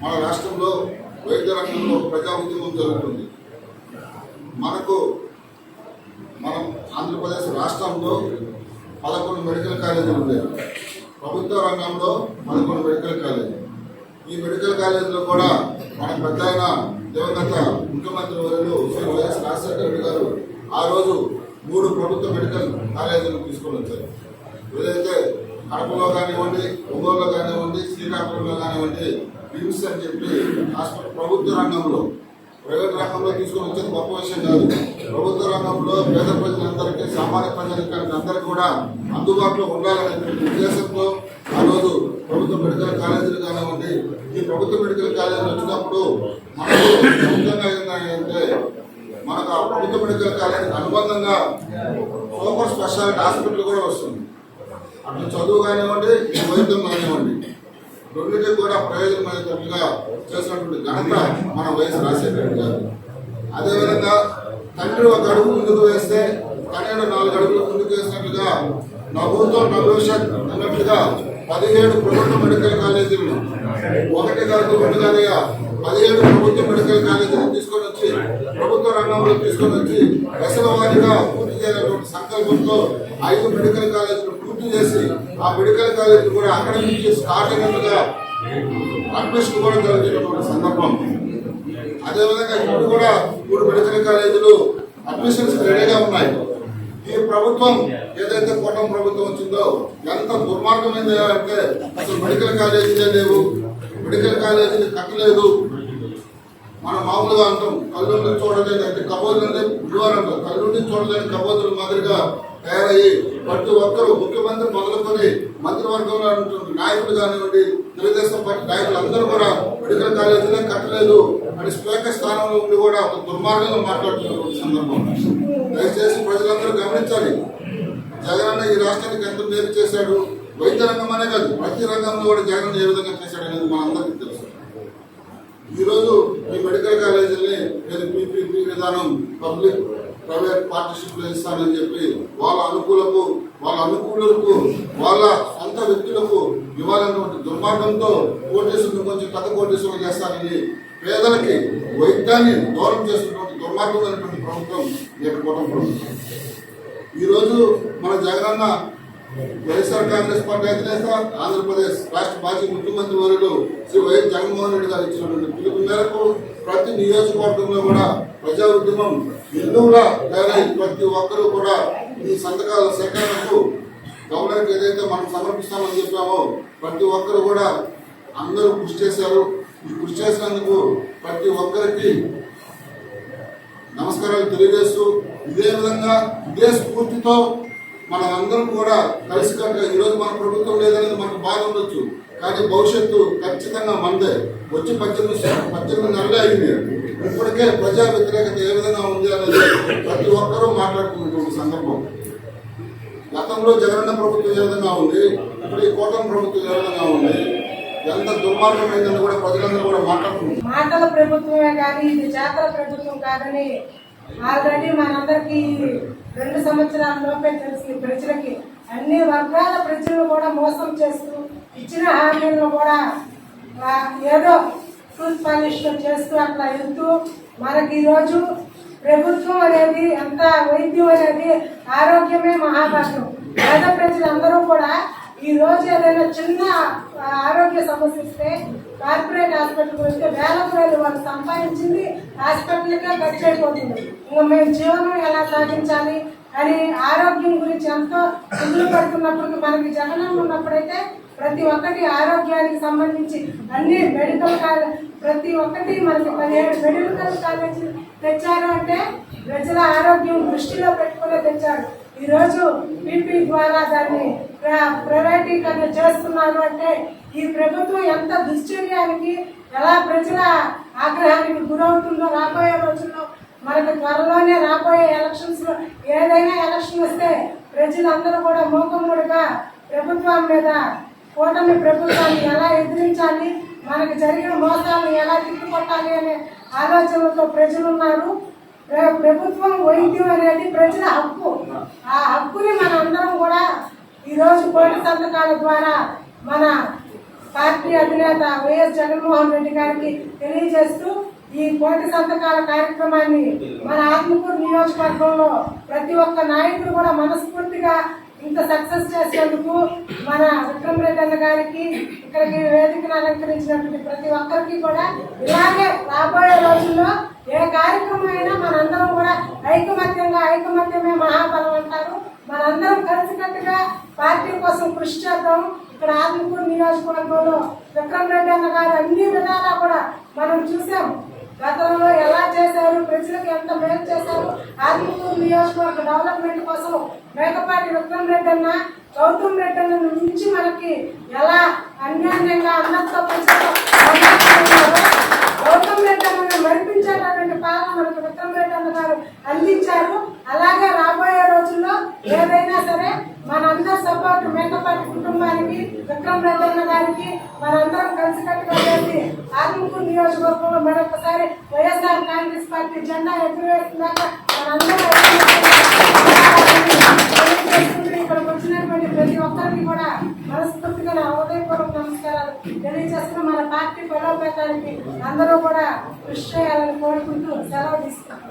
మన రాష్ట్రంలో వైద్య రంగంలో ప్రజా ఉద్యమం జరుగుతుంది. మనం ఆంధ్రప్రదేశ్ రాష్ట్రంలో 11 మెడికల్ కాలేజీలు ఉండేవి. ప్రభుత్వ రంగంలో 11 మెడికల్ కాలేజీలు. ఈ మెడికల్ కాలేజీలో కూడా మన పెద్ద ఆయన దివంగత ముఖ్యమంత్రి వర్యులు శ్రీ వైఎస్ రాజశేఖర రెడ్డి గారు ఆ రోజు 3 ప్రభుత్వ మెడికల్ కాలేజీలు తీసుకొని వచ్చారు. ఏదైతే కడపలో కానివ్వండి, ఒంగోలులో కానివ్వండి, శ్రీకాకుళంలో కానివ్వండి, బిమ్స్ అని చెప్పి హాస్పిటల్ ప్రభుత్వ రంగంలో, ప్రైవేట్ రంగంలో తీసుకొని వచ్చేది గొప్ప విషయం కాదు. ప్రభుత్వ రంగంలో పేద ప్రజలందరికీ, సామాన్య ప్రజలకి అందరికీ కూడా అందుబాటులో ఉండాలనే ఉద్దేశంతో ఆ రోజు ప్రభుత్వ మెడికల్ కాలేజీలు కానివ్వండి, ఈ ప్రభుత్వ మెడికల్ కాలేజీలు వచ్చినప్పుడు మనకు ముఖ్యంగా ఏంటంటే మనకు ఆ ప్రభుత్వ మెడికల్ కాలేజీకి అనుబంధంగా సూపర్ స్పెషాలిటీ హాస్పిటల్ కూడా వస్తుంది. అటు చదువు కానివ్వండి, వైద్యం కానివ్వండి, రెండింటికి కూడా ప్రయోజనమైనట్టుగా చేసినటువంటి ఘనత మన వైఎస్ రాజశేఖర రెడ్డి గారు. అదేవిధంగా తండ్రి 1 అడుగు ముందుకు వేస్తే తనయుడు 4 అడుగులు ముందుకు వేసినట్లుగా నభూతో నభవిష్యత్ అన్నట్లుగా 17 ప్రభుత్వ మెడికల్ కాలేజీలు, 1 కాదు 2 కాదుగా 17 ప్రభుత్వ మెడికల్ కాలేజీలు తీసుకొని వచ్చి ప్రభుత్వ రంగంలో తీసుకొని వచ్చి దశల వారీగా పూర్తి చేయాలనేటువంటి సంకల్పంతో 5 మెడికల్ కాలేజీలు పూర్తి చేసి ఆ మెడికల్ కాలేజీలు కూడా అక్కడి నుంచి స్టార్ట్ అయినట్టుగా అడ్మిషన్ కూడా జరిగినటువంటి సందర్భం. అదేవిధంగా ఇప్పుడు కూడా 3 మెడికల్ కాలేజీలు అడ్మిషన్స్ రెడీగా ఉన్నాయి. ఈ ప్రభుత్వం ఏదైతే కూటమి ప్రభుత్వం వచ్చిందో ఎంత దుర్మార్గమైంది అంటే అసలు మెడికల్ కాలేజీలే లేవు, మెడికల్ కాలేజీలు కట్టలేదు. మనం మామూలుగా అంటాం కళ్ళుండి చూడలేదు అంటే కబోదులు గురువారు అంటారు, కళ్ళుండి చూడలేని కబోదుల మాదిరిగా తయారయ్యి ప్రతి ఒక్కరు ముఖ్యమంత్రి మొదలుకొని మంత్రివర్గంలో ఉన్నటువంటి నాయకులు కానివ్వండి, తెలుగుదేశం పార్టీ నాయకులు అందరూ కూడా మెడికల్ కాలేజీలే కట్టలేదు అని స్పీకర్ స్థానంలో ఉండి కూడా ఒక దుర్మార్గంగా మాట్లాడుతున్నటువంటి సందర్భం. దయచేసి ప్రజలందరూ గమనించాలి. జగనన్న ఈ రాష్ట్రానికి ఎంత మేలు చేశాడు, వైద్య రంగం అనే కాదు ప్రతి రంగంలో కూడా జగన్ ఏ విధంగా చేశాడు అనేది మనందరికీ తెలుసు. ఈరోజు ఈ మెడికల్ కాలేజీని నేను పీపీపీ విధానం పబ్లిక్ ప్రైవేట్ పార్ట్నర్షిప్ లో ఇస్తానని చెప్పి వాళ్ళ అనుకూలకు వాళ్ళ సొంత వ్యక్తులకు ఇవ్వాలన్నటువంటి దుర్మార్గంతో కోటేశ్వరులు కొంచెం పెద్ద కోటేశ్వరులు చేస్తానని పేదలకి వైద్యాన్ని దూరం చేస్తున్నటువంటి దుర్మార్గమైనటువంటి ప్రభుత్వం కూటమి ప్రభుత్వం. ఈరోజు మన జగనన్న వైఎస్ఆర్ కాంగ్రెస్ పార్టీ అధినేత ఆంధ్రప్రదేశ్ రాష్ట్ర మాజీ ముఖ్యమంత్రి వర్యులు శ్రీ వైఎస్ జగన్మోహన్ రెడ్డి గారు ఇచ్చినటువంటి పిలుపు మేరకు ప్రతి నియోజకవర్గంలో కూడా ప్రజా ఉద్యమం హిందువులా తయారై ప్రతి ఒక్కరూ కూడా ఈ సంతకాల సేకరణకు గవర్నర్కి ఏదైతే మనం సమర్పిస్తామని చెప్పామో ప్రతి ఒక్కరు కూడా అందరూ కృషి చేశారు. ఈ కృషి చేసినందుకు ప్రతి ఒక్కరికి నమస్కారాలు తెలియజేస్తూ ఇదే విధంగా ఇదే స్ఫూర్తితో మనం అందరం కూడా కలిసికట్టుగా ఈరోజు మన ప్రభుత్వం లేదనేది మనకు బాధ ఉండొచ్చు, కానీ భవిష్యత్తు ఖచ్చితంగా మనదే. వచ్చి 18 నెలలే అయింది. ఇప్పటికే ప్రజా వ్యతిరేకత ఏ విధంగా ఉంది అనేది ప్రతి ఒక్కరూ మాట్లాడుకున్నటువంటి సందర్భం. గతంలో జగనన్న ప్రభుత్వం ఏ విధంగా ఉంది, ఇప్పుడు ఈ కూటమి ప్రభుత్వం ఏ విధంగా ఉంది, ఎంత దుర్మార్గమైందని కూడా ప్రజలందరూ కూడా మాట్లాడుతున్నారు. మాటల ప్రభుత్వమే కానీ ఇది చేతల ప్రభుత్వం కాదని ఆల్రెడీ మనందరికీ 2 సంవత్సరాల లోపే తెలిసింది. ప్రజలకి అన్ని వర్గాల ప్రజలను కూడా మోసం చేస్తూ ఇచ్చిన హామీలను కూడా ఏదో టూత్ పాలిష్ చేస్తూ అట్లా వెళ్తూ మనకి ఈరోజు ప్రభుత్వం అనేది ఎంత వైద్యం అనేది ఆరోగ్యమే మహాభాగ్యం. పేద ప్రజలందరూ కూడా ఈ రోజు ఏదైనా చిన్న ఆరోగ్య సమస్య ఇస్తే కార్పొరేట్ హాస్పిటల్కి వెళ్తే వేల వేలు వాళ్ళు సంపాదించింది హాస్పిటల్కే ఖర్చు అయిపోతుంది. ఇంకా మేము జీవనం ఎలా సాగించాలి అని ఆరోగ్యం గురించి ఎంతో ఇల్లు పడుతున్నప్పుడు మనకి జగనన్న ఉన్నప్పుడైతే ప్రతి ఒక్కటి ఆరోగ్యానికి సంబంధించి అన్ని మెడికల్ కాలేజ్ ప్రతి ఒక్కటి మనకి 17 మెడికల్ కాలేజీలు తెచ్చారు అంటే ప్రజల ఆరోగ్యం దృష్టిలో పెట్టుకునే తెచ్చారు. ఈరోజు పీపీ ద్వారా దాన్ని ప్రైవేటీకరణ చేస్తున్నారు అంటే ఈ ప్రభుత్వం ఎంత దుశ్చర్యానికి ఎలా ప్రజల ఆగ్రహానికి గురవుతుందో రాబోయే రోజుల్లో మనకు త్వరలోనే రాబోయే ఎలక్షన్స్ లో ఏదైనా ఎలక్షన్ వస్తే ప్రజలందరూ కూడా మూకముడిగా ప్రభుత్వం మీద కూటమి ప్రభుత్వాన్ని ఎలా ఎదిరించాలి, మనకు జరిగిన మోసాలను ఎలా తిప్పుకొట్టాలి అనే ఆలోచనలతో ప్రజలు ఉన్నారు. ప్రభుత్వం వైద్యం అనేది ప్రజల హక్కు. ఆ హక్కుని మన అందరం కూడా ఈరోజు కోటి సంతకాల ద్వారా మన పార్టీ అధినేత వైఎస్ జగన్మోహన్ రెడ్డి గారికి తెలియజేస్తూ ఈ కోటి సంతకాల కార్యక్రమాన్ని మన ఆత్మకూరు నియోజకవర్గంలో ప్రతి ఒక్క నాయకుడు కూడా మనస్ఫూర్తిగా ఇంత సక్సెస్ చేసేందుకు మన విక్రమరెడ్డి అన్న గారికి, ఇక్కడికి వేదికను అలంకరించినటువంటి ప్రతి ఒక్కరికి కూడా ఇలాగే రాబోయే రోజుల్లో ఏ కార్యక్రమం అయినా మనందరం కూడా ఐకమత్యమే మహాబలం అంటారు. మనందరం కలిసికట్టుగా పార్టీ కోసం కృషి చేద్దాం. ఇక్కడ ఆత్మకూరు నియోజకవర్గంలో విక్రమరెడ్డి అన్న గారు అన్ని విధాలా కూడా మనం చూసాం. గతంలో ఎలా చేశారు, ప్రజలకు ఎంత మేలు చేశారు, ఆత్మకూరు నియోజకవర్గ డెవలప్మెంట్ కోసం మేకపాటి విక్రమరెడ్డి అన్న, గౌతమ్ రెడ్డి అన్న నుంచి మనకి ఎలా అన్యాన్యంగా అన్నతో గౌతమ్ రెడ్డి అన్న మరిపించేటటువంటి పాలన మనకు విక్రమరెడ్డి అన్న గారు అందించారు. అలాగే రాబోయే రోజుల్లో ఏదైనా సరే మనందరి సపోర్ట్ మేకపాటి కుటుంబానికి, విక్రమరెడ్డి అన్న గారికి మనందరం కలిసికట్టుగా చేసి ఆత్మకూరు నియోజకవర్గంలో మరొకసారి వైఎస్ఆర్ కాంగ్రెస్ పార్టీ జెండా ఎగురవేస్తున్నాక మనందరం ఇక్కడికి వచ్చినటువంటి ప్రతి ఒక్కరికి కూడా మనస్ఫూర్తిగా నా హృదయపూర్వక నమస్కారాలు తెలియజేస్తున్న మన పార్టీ బలోపేతానికి అందరూ కూడా కృషి చేయాలని కోరుకుంటూ సెలవు తీసుకుంటున్నాం.